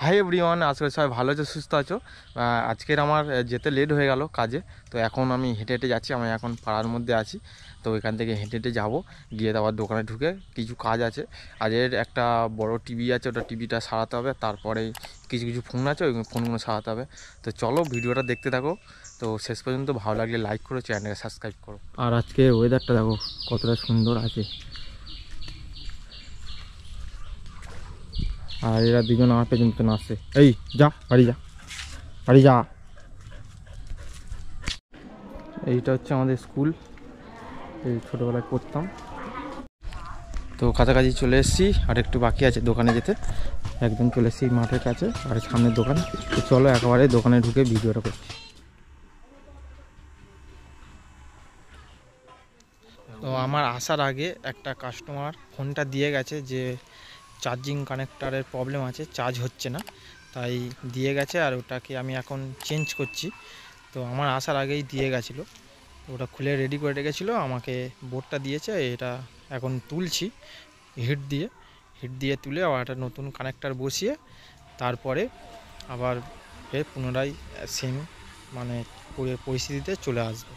Hi everyone, আজকে সবাই ভালো আছো, সুস্থ আছো। আজকের আমার যেতে লেট হয়ে গেল কাজে, তো এখন আমি হেঁটে হেঁটে যাচ্ছি। আমি এখন পাড়ার মধ্যে আছি, তো এখান থেকে হেঁটে হেঁটে যাবো, গিয়ে আবার দোকানে ঢুকে কিছু কাজ আছে। আজের একটা বড় টিভি আছে, ওটা টিভিটা সারাতে হবে, তারপরে কিছু কিছু ফোন আছে, ওই ফোনগুলো সারাতে হবে। তো চলো ভিডিওটা দেখতে থাকো, তো শেষ পর্যন্ত ভালো লাগলে লাইক করো, চ্যানেলকে সাবস্ক্রাইব করো। আর আজকে ওয়েদারটা দেখো কতটা সুন্দর আছে। আর এরা দুজন আমার পেছন পেছন আসছে। এই যা বাড়ি যা, বাড়ি যা। এইটা হচ্ছে আমাদের স্কুল, এই ছোটোবেলায় পড়তাম। তো কাছাকাছি চলে এসেছি, আর একটু বাকি আছে দোকানে যেতে। একদম চলে এসেছি মাঠের কাছে, আর সামনের দোকান। তো চলো একেবারে দোকানে ঢুকে ভিডিওটা করছি। তো আমার আসার আগে একটা কাস্টমার ফোনটা দিয়ে গেছে যে চার্জিং কানেক্টারের প্রবলেম আছে, চার্জ হচ্ছে না, তাই দিয়ে গেছে। আর ওটাকে আমি এখন চেঞ্জ করছি। তো আমার আসার আগেই দিয়ে গেছিলো, ওটা খুলে রেডি করে রেখেছিলো, আমাকে বোর্ডটা দিয়েছে। এটা এখন তুলছি হিট দিয়ে তুলে আবার একটা নতুন কানেক্টার বসিয়ে তারপরে আবার ফের পুনরায় সেম মানে পরিস্থিতিতে চলে আসবে,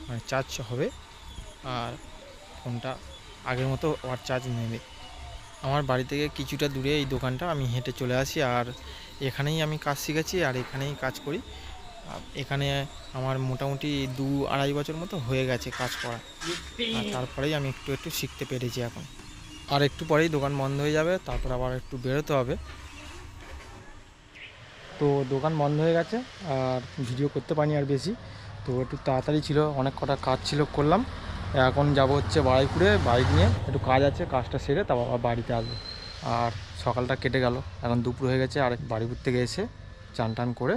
মানে চার্জ হবে আর ফোনটা আগের মতো আবার চার্জ নেবে। আমার বাড়ি থেকে কিছুটা দূরে এই দোকানটা, আমি হেঁটে চলে আসি। আর এখানেই আমি কাজ শিখেছি আর এখানেই কাজ করি। এখানে আমার মোটামুটি 2-2.5 বছর মতো হয়ে গেছে কাজ করা। আর তারপরেই আমি একটু একটু শিখতে পেরেছি এখন। আর একটু পরেই দোকান বন্ধ হয়ে যাবে, তারপর আবার একটু বেরোতে হবে। তো দোকান বন্ধ হয়ে গেছে, আর ভিডিও করতে পারিনি আর বেশি। তো একটু তাড়াতাড়ি ছিল, অনেক কটা কাজ ছিল, করলাম। এখন যাব হচ্ছে বারুইপুরে, বাইক নিয়ে একটু কাজ আছে, কাজটা সেরে তারপর আবার বাড়িতে আসবো। আর সকালটা কেটে গেল, এখন দুপুর হয়ে গেছে। আর বারুইপুর থেকে এসে চান টান করে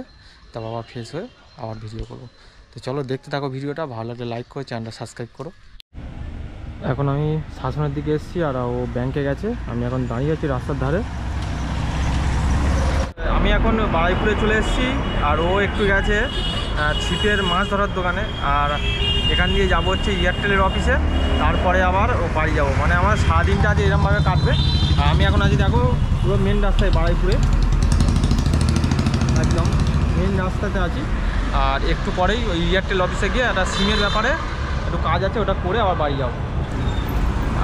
তারপর আবার ফ্রেশ হয়ে আবার ভিডিও করবো। তো চলো দেখতে থাকো ভিডিওটা, ভালো লাগলে লাইক করো, চ্যানেলটা সাবস্ক্রাইব করো। এখন আমি শাসনের দিকে এসেছি, আর ও ব্যাংকে গেছে। আমি এখন দাঁড়িয়ে আছি রাস্তার ধারে। আমি এখন বারুইপুরে চলে এসেছি, আর ও একটু গেছে ছিপের মাছ ধরার দোকানে। আর এখান দিয়ে যাবো হচ্ছে এয়ারটেলের অফিসে, তারপরে আবার ও বাড়ি যাবো। মানে আমার সারাদিনটা আজ এরকমভাবে কাটবে। আর আমি এখন আজ দেখো পুরো মেন রাস্তায় বারুইপুরে, একদম মেন রাস্তাতে আছি। আর একটু পরেই ওই এয়ারটেল অফিসে গিয়ে একটা সিমের ব্যাপারে একটু কাজ আছে, ওটা করে আবার বাড়ি যাবো।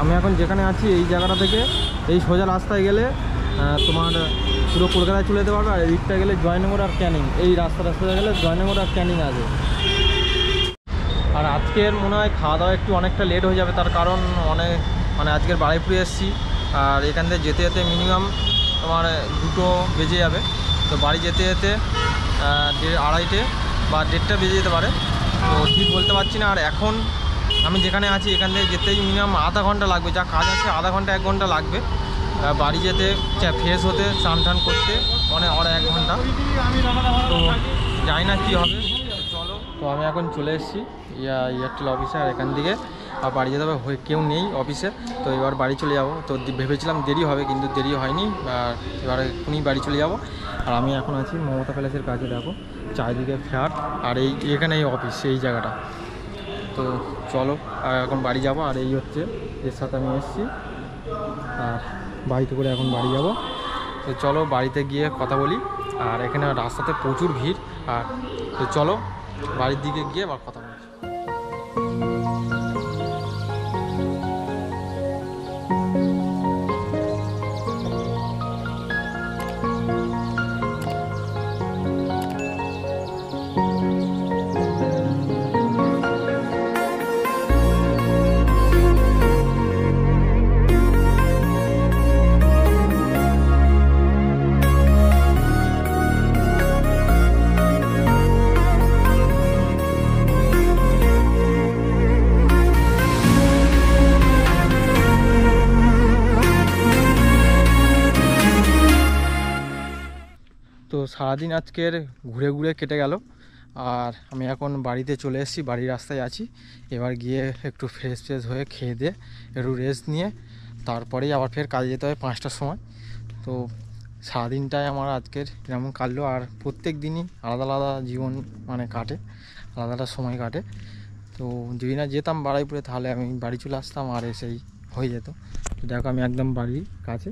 আমি এখন যেখানে আছি এই জায়গাটা থেকে এই সোজা রাস্তায় গেলে তোমার পুরো কলকাতায় চলে যেতে পারবে। আর এই দিকটা গেলে জয়নগর আর ক্যানিং, এই রাস্তাটা সোজা গেলে জয়নগর আর ক্যানিং আছে। আর আজকের মনে হয় খাওয়া দাওয়া একটু অনেকটা লেট হয়ে যাবে, তার কারণ মানে আজকের বারুইপুরে এসেছি। আর এখান থেকে যেতে যেতে মিনিমাম তোমার 2টো বেজে যাবে। তো বাড়ি যেতে যেতে 2:30 বা 1:30 বেজে যেতে পারে, তো ঠিক বলতে পারছি না। আর এখন আমি যেখানে আছি এখান থেকে যেতেই মিনিমাম আধা ঘন্টা লাগবে, যা কাজ আছে আধা ঘন্টা 1 ঘন্টা লাগবে বাড়ি যেতে, ফ্রেশ হতে, স্নান টান করতে, মানে 1 ঘন্টা। তো জানি না কী হবে, চলো। তো আমি এখন চলে এসেছি এয়ারটেল অফিসে, আর এখান থেকে আর বাড়ি যেতে হবে, কেউ নেই অফিসে। তো এবার বাড়ি চলে যাব। তো ভেবেছিলাম দেরি হবে, কিন্তু দেরি হয়নি। আর এবার এখনই বাড়ি চলে যাব। আর আমি এখন আছি মমতা প্যালেসের কাছে, দেখো চারিদিকে ফ্ল্যাট, আর এখানে এই অফিস, এই জায়গাটা। তো চলো এখন বাড়ি যাব। আর এই হচ্ছে এর সাথে আমি এসেছি, আর বাড়িতে করে এখন বাড়ি যাব। তো চলো বাড়িতে গিয়ে কথা বলি। আর এখানে রাস্তাতে প্রচুর ভিড়। আর তো চলো বাড়ির দিকে গিয়ে আবার কথা বলি। তো সারাদিন আজকের ঘুরে ঘুরে কেটে গেল। আর আমি এখন বাড়িতে চলে এসেছি, বাড়ির রাস্তায় আছি। এবার গিয়ে একটু ফ্রেশ হয়ে খেয়ে দিয়ে একটু রেস্ট নিয়ে তারপরেই আবার ফের কাজে যেতে হবে 5টার সময়। তো সারাদিনটাই আমার আজকের যেমন কাটলো। আর প্রত্যেক দিনই আলাদা আলাদা জীবন মানে কাটে, আলাদা আলাদা সময় কাটে। তো যদি না যেতাম বারুইপুরে, তাহলে আমি বাড়ি চলে আসতাম আর এসেই হয়ে যেত। তো দেখো আমি একদম বাড়ির কাছে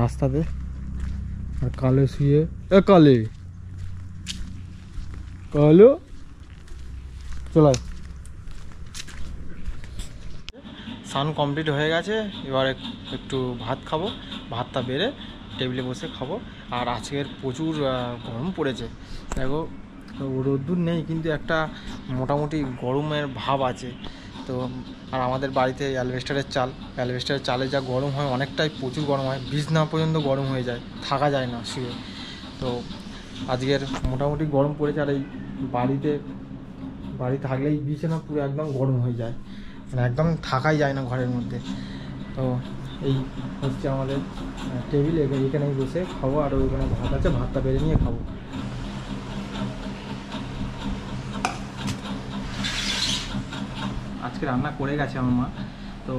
রাস্তাতে আর কালে শুয়ে কালে কালো চলায় স্নান কমপ্লিট হয়ে গেছে। এবার একটু ভাত খাবো, ভাতটা বেড়ে টেবিলে বসে খাবো। আর আজকের প্রচুর গরম পড়েছে, দেখো রোদ্দুর নেই কিন্তু একটা মোটামুটি গরমের ভাব আছে। তো আর আমাদের বাড়িতে অ্যালবেস্টারের চালে যা গরম হয় অনেকটাই প্রচুর গরম হয়, বিছনা পর্যন্ত গরম হয়ে যায়, থাকা যায় না শুয়ে। তো আজকের মোটামুটি গরম পড়েছে। আর এই বাড়ি থাকলেই বিছানা পুরো একদম গরম হয়ে যায়, মানে একদম থাকাই যায় না ঘরের মধ্যে। তো এই হচ্ছে আমাদের টেবিল, এখানেই বসে খাবো। আর ওইখানে ভাত আছে, ভাতটা বেড়ে নিয়ে খাবো। আজকে রান্না করে গেছে আমার মা, তো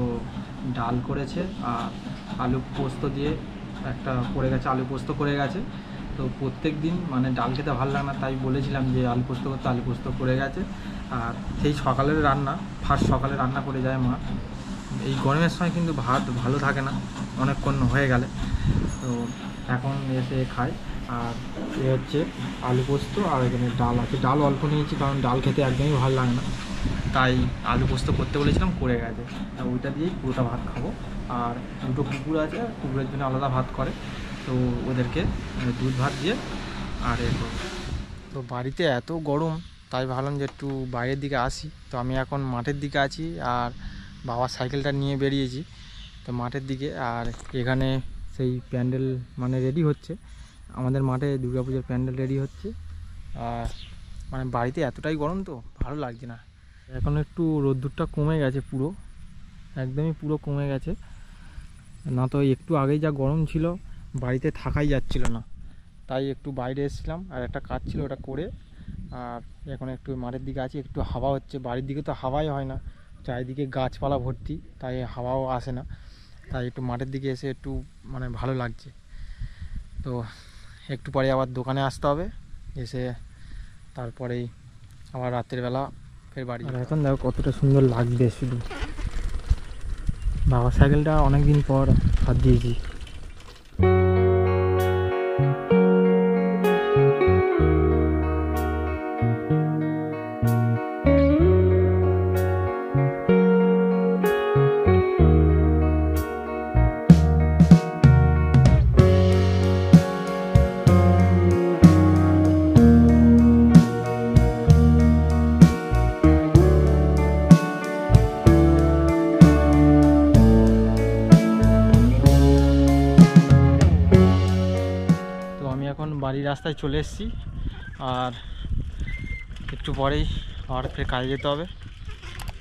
ডাল করেছে আর আলু পোস্ত দিয়ে একটা করে গেছে, আলু পোস্ত করে গেছে। তো প্রত্যেক দিন মানে ডাল খেতে ভালো লাগে না, তাই বলেছিলাম যে আলু পোস্ত করতে, আলু পোস্ত করে গেছে। আর সেই সকালের রান্না, ফার্স্ট সকালে রান্না করে যায় মা। এই গরমের সময় কিন্তু ভাত ভালো থাকে না অনেকক্ষণ হয়ে গেলে, তো এখন এসে খায়। আর এ হচ্ছে আলু পোস্ত, আর এখানে ডাল আছে। ডাল অল্প নিয়েছি কারণ ডাল খেতে একদমই ভালো লাগে না, তাই আলু পোস্ত করতে বলেছিলাম, করে গেছে। ওইটা দিয়েই পুরোটা ভাত খাবো। আর দুটো কুকুর আছে, কুকুরের জন্য আলাদা ভাত করে, তো ওদেরকে দুধ ভাত দিয়ে আর এ করবো। তো বাড়িতে এত গরম, তাই ভাবলাম যে একটু বাইরের দিকে আসি। তো আমি এখন মাঠের দিকে আছি, আর বাবার সাইকেলটা নিয়ে বেরিয়েছি তো মাঠের দিকে। আর এখানে সেই প্যান্ডেল মানে রেডি হচ্ছে, আমাদের মাঠে দুর্গাপুজোর প্যান্ডেল রেডি হচ্ছে। আর মানে বাড়িতে এতটাই গরম তো ভালো লাগছে না। এখন একটু রোদ্দুরটা কমে গেছে, পুরো একদমই পুরো কমে গেছে, না তো একটু আগেই যা গরম ছিল বাড়িতে থাকাই যাচ্ছিল না। তাই একটু বাইরে এসেছিলাম, আর একটা কাজ ছিল ওটা করে। আর এখন একটু মাঠের দিকে আছি, একটু হাওয়া হচ্ছে। বাড়ির দিকে তো হাওয়াই হয় না, চারিদিকে গাছপালা ভর্তি, তাই হাওয়াও আসে না। তাই একটু মাঠের দিকে এসে একটু মানে ভালো লাগছে। তো একটু পরে আবার দোকানে আসতে হবে, এসে তারপরেই আবার রাত্রিবেলা ফের বাড়ি। আর এখন দেখো কতটা সুন্দর লাগবে, শুধু বাবার সাইকেলটা অনেক দিন পর হাত দিয়েছি। বাড়ির রাস্তায় চলে এসেছি, আর একটু পরেই আবার ফের কাজে যেতে হবে।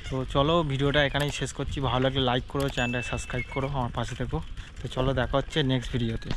তো চলো ভিডিওটা এখানেই শেষ করছি। ভালো লাগলে লাইক করো, চ্যানেলটা সাবস্ক্রাইব করো, আমার পাশে থেকো। তো চলো দেখা হচ্ছে নেক্সট ভিডিওতে।